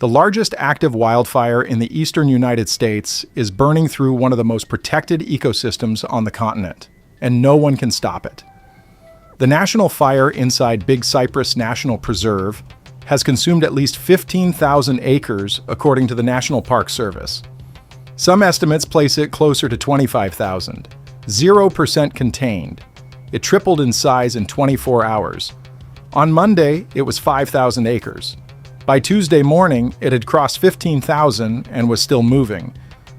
The largest active wildfire in the eastern United States is burning through one of the most protected ecosystems on the continent, and no one can stop it. The national fire inside Big Cypress National Preserve has consumed at least 15,000 acres, according to the National Park Service. Some estimates place it closer to 25,000. 0% contained. It tripled in size in 24 hours. On Monday, it was 5,000 acres. By Tuesday morning, it had crossed 15,000 and was still moving.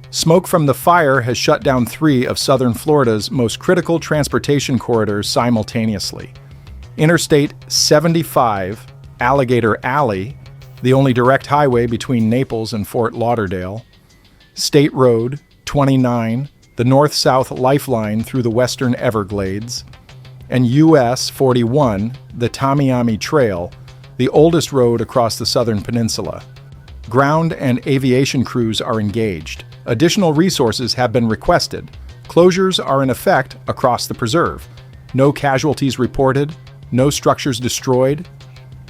Smoke from the fire has shut down 3 of southern Florida's most critical transportation corridors simultaneously. Interstate 75, Alligator Alley, the only direct highway between Naples and Fort Lauderdale, State Road 29, the north-south lifeline through the western Everglades, and US 41, the Tamiami Trail, the oldest road across the southern peninsula. Ground and aviation crews are engaged. Additional resources have been requested. Closures are in effect across the preserve. No casualties reported, no structures destroyed.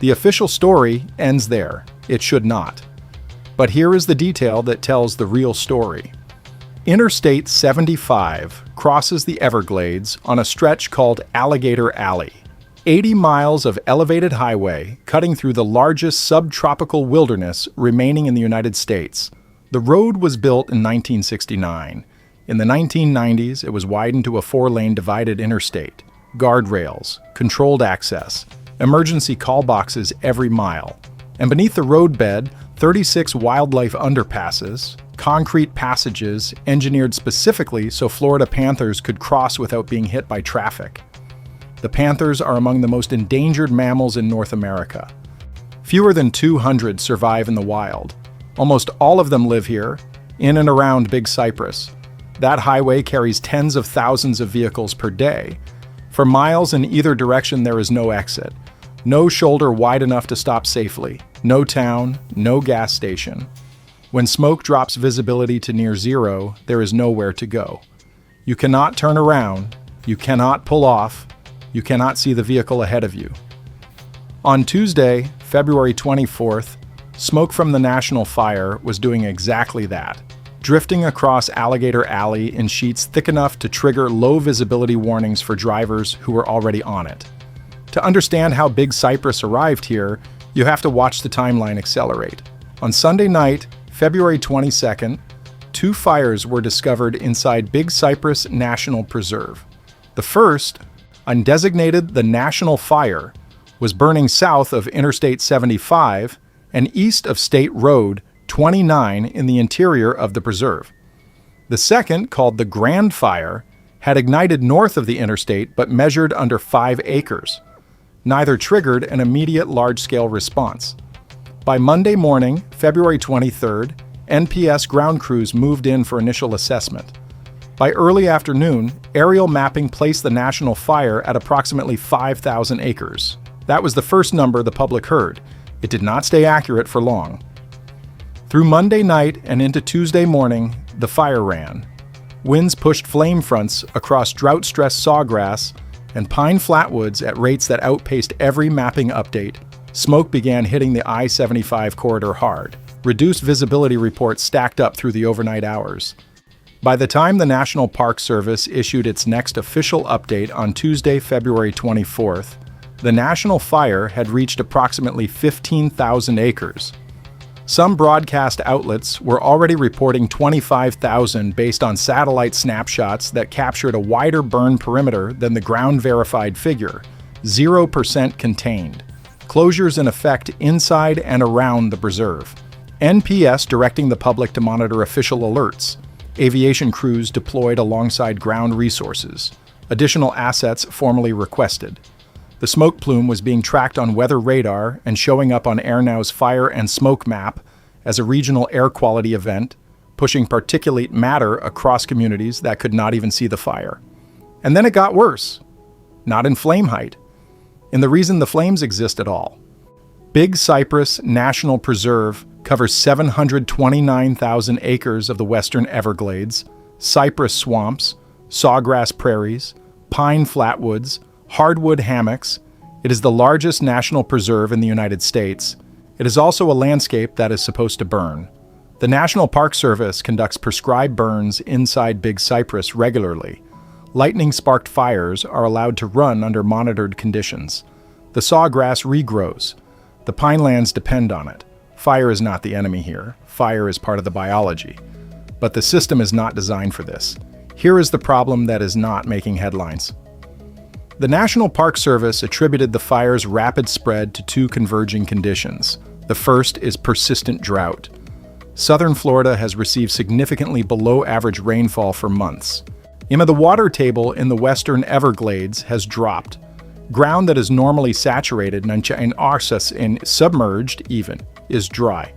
The official story ends there. It should not. But here is the detail that tells the real story. Interstate 75 crosses the Everglades on a stretch called Alligator Alley. 80 miles of elevated highway cutting through the largest subtropical wilderness remaining in the United States. The road was built in 1969. In the 1990s, it was widened to a 4-lane divided interstate, guardrails, controlled access, emergency call boxes every mile. And beneath the roadbed, 36 wildlife underpasses, concrete passages engineered specifically so Florida panthers could cross without being hit by traffic. The panthers are among the most endangered mammals in North America. Fewer than 200 survive in the wild. Almost all of them live here, in and around Big Cypress. That highway carries tens of thousands of vehicles per day. For miles in either direction, there is no exit. No shoulder wide enough to stop safely. No town, no gas station. When smoke drops visibility to near zero, there is nowhere to go. You cannot turn around. You cannot pull off. You cannot see the vehicle ahead of you. On Tuesday, February 24th, smoke from the national fire was doing exactly that, drifting across Alligator Alley in sheets thick enough to trigger low visibility warnings for drivers who were already on it. To understand how Big Cypress arrived here, you have to watch the timeline accelerate. On Sunday night, February 22nd, 2 fires were discovered inside Big Cypress National Preserve. The first, undesignated the National Fire, was burning south of Interstate 75 and east of State Road 29 in the interior of the preserve. The second, called the Grand Fire, had ignited north of the interstate but measured under 5 acres. Neither triggered an immediate large-scale response. By Monday morning, February 23rd, NPS ground crews moved in for initial assessment. By early afternoon, aerial mapping placed the national fire at approximately 5,000 acres. That was the first number the public heard. It did not stay accurate for long. Through Monday night and into Tuesday morning, the fire ran. Winds pushed flame fronts across drought-stressed sawgrass and pine flatwoods at rates that outpaced every mapping update. Smoke began hitting the I-75 corridor hard. Reduced visibility reports stacked up through the overnight hours. By the time the National Park Service issued its next official update on Tuesday, February 24th, the national fire had reached approximately 15,000 acres. Some broadcast outlets were already reporting 25,000 based on satellite snapshots that captured a wider burn perimeter than the ground-verified figure, 0% contained. Closures in effect inside and around the preserve. NPS directing the public to monitor official alerts. Aviation crews deployed alongside ground resources. Additional assets formally requested. The smoke plume was being tracked on weather radar and showing up on AirNow's fire and smoke map as a regional air quality event, pushing particulate matter across communities that could not even see the fire. And then it got worse. Not in flame height, in the reason the flames exist at all. Big Cypress National Preserve covers 729,000 acres of the western Everglades, cypress swamps, sawgrass prairies, pine flatwoods, hardwood hammocks. It is the largest national preserve in the United States, It is also a landscape that is supposed to burn. The National Park Service conducts prescribed burns inside Big Cypress regularly. Lightning-sparked fires are allowed to run under monitored conditions. The sawgrass regrows. The pinelands depend on it. Fire is not the enemy here. Fire is part of the biology. But the system is not designed for this. Here is the problem that is not making headlines. The National Park Service attributed the fire's rapid spread to two converging conditions. The first is persistent drought. Southern Florida has received significantly below average rainfall for months. The water table in the western Everglades has dropped. Ground that is normally saturated and submerged even is dry.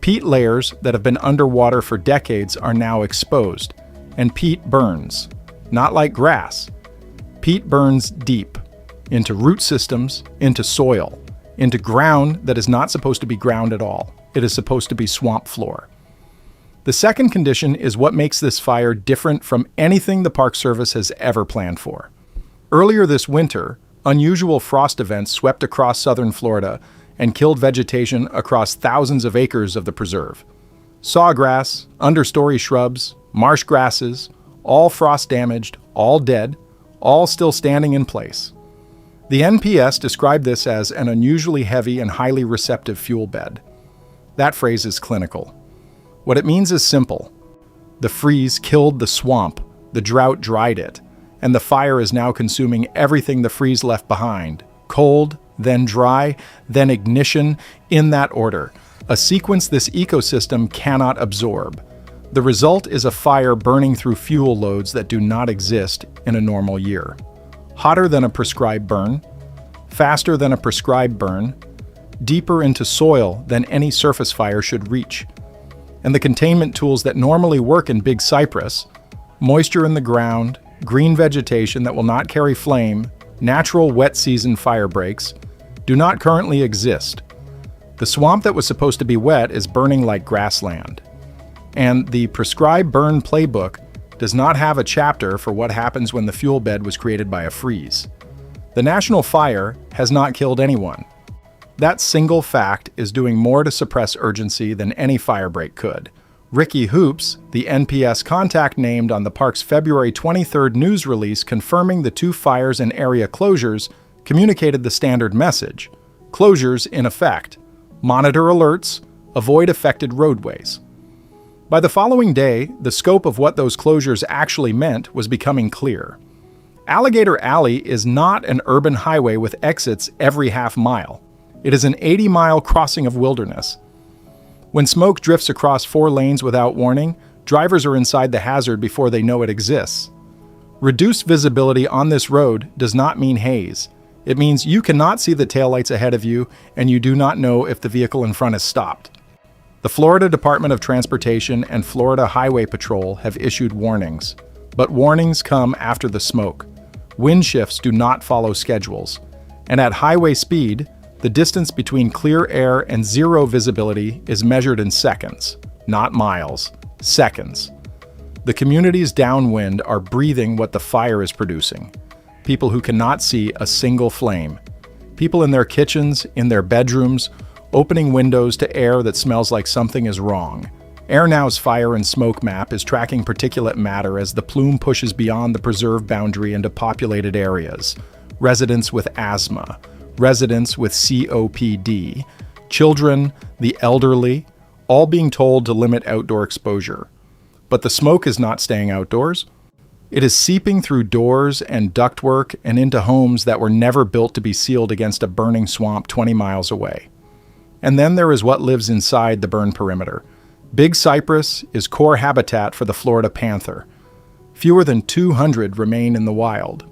Peat layers that have been underwater for decades are now exposed, and peat burns. Not like grass. Peat burns deep, into root systems, into soil, into ground that is not supposed to be ground at all. It is supposed to be swamp floor. The second condition is what makes this fire different from anything the Park Service has ever planned for. Earlier this winter, unusual frost events swept across southern Florida and killed vegetation across thousands of acres of the preserve. Sawgrass, understory shrubs, marsh grasses, all frost damaged, all dead, all still standing in place. The NPS described this as an unusually heavy and highly receptive fuel bed. That phrase is clinical. What it means is simple. The freeze killed the swamp, the drought dried it, and the fire is now consuming everything the freeze left behind. Cold, then dry, then ignition, in that order. A sequence this ecosystem cannot absorb. The result is a fire burning through fuel loads that do not exist in a normal year. Hotter than a prescribed burn, faster than a prescribed burn, deeper into soil than any surface fire should reach. And the containment tools that normally work in Big Cypress, moisture in the ground, green vegetation that will not carry flame, natural wet season fire breaks, do not currently exist. The swamp that was supposed to be wet is burning like grassland. And the prescribed burn playbook does not have a chapter for what happens when the fuel bed was created by a freeze. The national fire has not killed anyone. That single fact is doing more to suppress urgency than any firebreak could. Ricky Hoops, the NPS contact named on the park's February 23rd news release confirming the two fires and area closures, communicated the standard message. Closures in effect. Monitor alerts. Avoid affected roadways. By the following day, the scope of what those closures actually meant was becoming clear. Alligator Alley is not an urban highway with exits every half mile. It is an 80-mile crossing of wilderness. When smoke drifts across 4 lanes without warning, drivers are inside the hazard before they know it exists. Reduced visibility on this road does not mean haze. It means you cannot see the taillights ahead of you, and you do not know if the vehicle in front is stopped. The Florida Department of Transportation and Florida Highway Patrol have issued warnings, but warnings come after the smoke. Wind shifts do not follow schedules, and at highway speed, the distance between clear air and zero visibility is measured in seconds, not miles, seconds. The communities downwind are breathing what the fire is producing. People who cannot see a single flame. People in their kitchens, in their bedrooms, opening windows to air that smells like something is wrong. AirNow's fire and smoke map is tracking particulate matter as the plume pushes beyond the preserve boundary into populated areas. Residents with asthma, residents with COPD, children, the elderly, all being told to limit outdoor exposure. But the smoke is not staying outdoors. It is seeping through doors and ductwork and into homes that were never built to be sealed against a burning swamp 20 miles away. And then there is what lives inside the burn perimeter. Big Cypress is core habitat for the Florida panther. Fewer than 200 remain in the wild.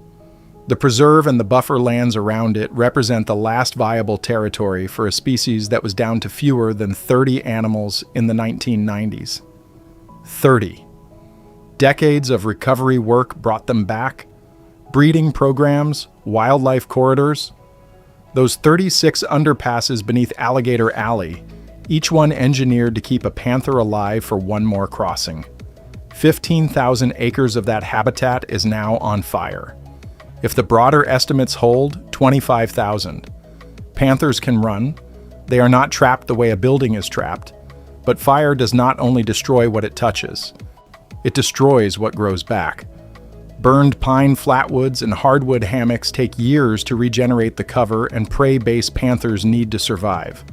The preserve and the buffer lands around it represent the last viable territory for a species that was down to fewer than 30 animals in the 1990s. 30. Decades of recovery work brought them back. Breeding programs, wildlife corridors. Those 36 underpasses beneath Alligator Alley, each one engineered to keep a panther alive for one more crossing. 15,000 acres of that habitat is now on fire. If the broader estimates hold, 25,000. Panthers can run. They are not trapped the way a building is trapped. But fire does not only destroy what it touches, it destroys what grows back. Burned pine flatwoods and hardwood hammocks take years to regenerate the cover and prey-based panthers need to survive.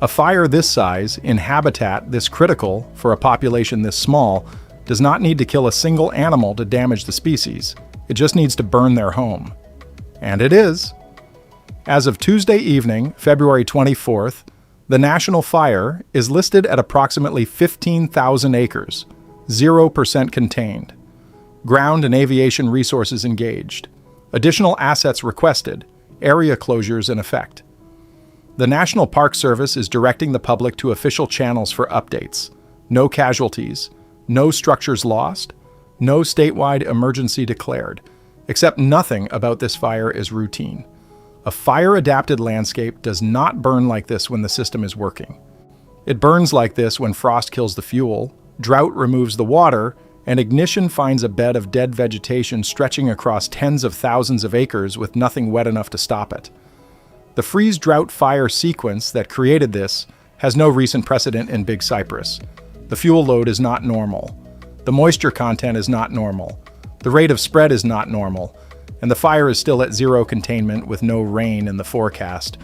A fire this size, in habitat this critical for a population this small, does not need to kill a single animal to damage the species. It just needs to burn their home. And it is. As of Tuesday evening, February 24th, the national fire is listed at approximately 15,000 acres, 0% contained. Ground and aviation resources engaged. Additional assets requested. Area closures in effect. The National Park Service is directing the public to official channels for updates. No casualties. No structures lost. No statewide emergency declared. Except nothing about this fire is routine. A fire-adapted landscape does not burn like this when the system is working. It burns like this when frost kills the fuel, drought removes the water, and ignition finds a bed of dead vegetation stretching across tens of thousands of acres with nothing wet enough to stop it. The freeze-drought-fire sequence that created this has no recent precedent in Big Cypress. The fuel load is not normal. The moisture content is not normal. The rate of spread is not normal. And the fire is still at zero containment with no rain in the forecast.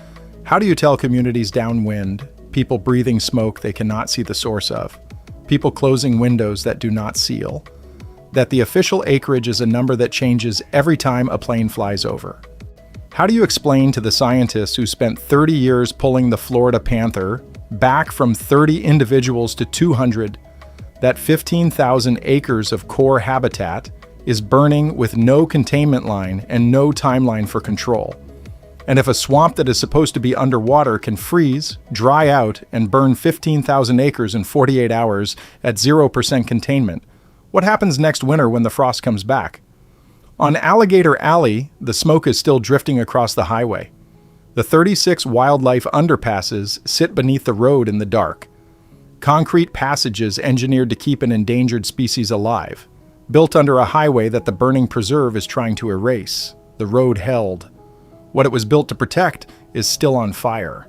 How do you tell communities downwind, people breathing smoke they cannot see the source of, people closing windows that do not seal, that the official acreage is a number that changes every time a plane flies over? How do you explain to the scientists who spent 30 years pulling the Florida panther back from 30 individuals to 200 that 15,000 acres of core habitat is burning with no containment line and no timeline for control? And if a swamp that is supposed to be underwater can freeze, dry out, and burn 15,000 acres in 48 hours at 0% containment, what happens next winter when the frost comes back? On Alligator Alley, the smoke is still drifting across the highway. The 36 wildlife underpasses sit beneath the road in the dark. Concrete passages engineered to keep an endangered species alive, built under a highway that the burning preserve is trying to erase. The road held. What it was built to protect is still on fire.